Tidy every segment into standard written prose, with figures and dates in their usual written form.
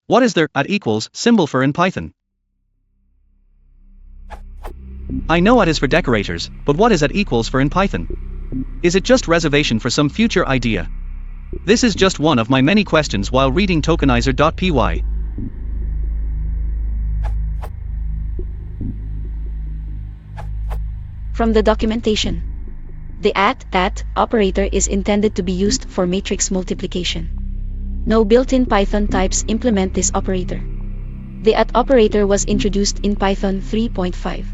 What is the @ symbol for in Python? I know @ is for decorators, but what is @ for in Python? Is it just reservation for some future idea? This is just one of my many questions while reading tokenizer.py. From the documentation, the @ operator is intended to be used for matrix multiplication. No built-in Python types implement this operator. The @ operator was introduced in Python 3.5.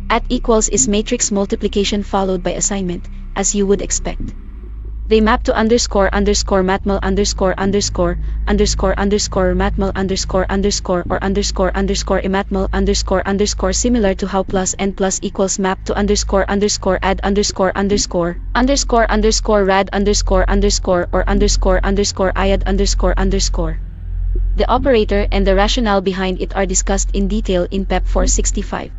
@ is matrix multiplication followed by assignment, as you would expect. They map to __matmul_______________ matmul___ or __imatmul____ similar to how plus and plus equals map to ___ add ____ rad ____ or ___ iad ____. The operator and the rationale behind it are discussed in detail in PEP 465.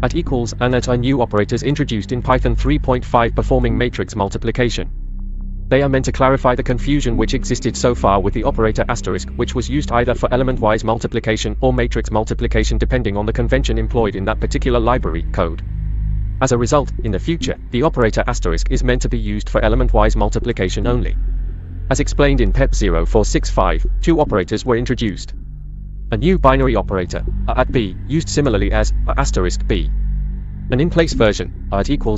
@ and are new operators introduced in Python 3.5 performing matrix multiplication. They are meant to clarify the confusion which existed so far with the operator *, which was used either for element-wise multiplication or matrix multiplication depending on the convention employed in that particular library code. As a result, in the future, the operator * is meant to be used for element-wise multiplication only. As explained in PEP 0465, two operators were introduced. A new binary operator, @b, used similarly as *b. An in-place version,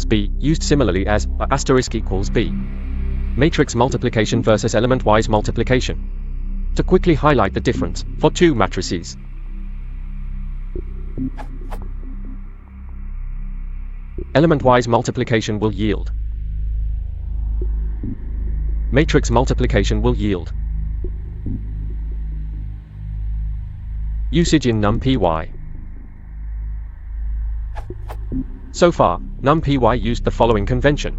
@b, used similarly as *=b. Matrix multiplication versus element-wise multiplication. To quickly highlight the difference, for two matrices. Element-wise multiplication will yield. Matrix multiplication will yield. Usage in NumPy. So far, NumPy used the following convention.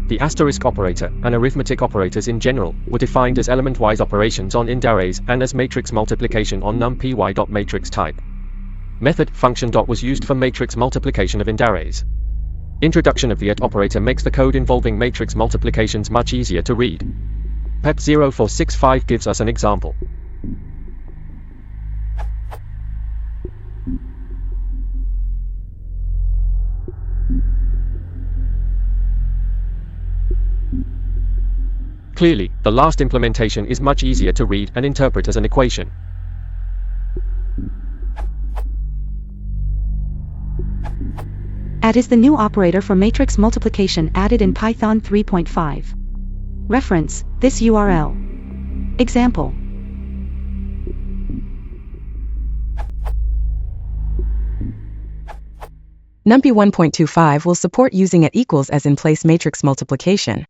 The * operator and arithmetic operators in general were defined as element-wise operations on int arrays and as matrix multiplication on NumPy.matrix type. Method function. Was used for matrix multiplication of int arrays. Introduction of the @ operator makes the code involving matrix multiplications much easier to read. PEP 0465 gives us an example. Clearly, the last implementation is much easier to read and interpret as an equation. @ is the new operator for matrix multiplication added in Python 3.5. Reference this URL. Example. NumPy 1.25 will support using @ as in-place matrix multiplication.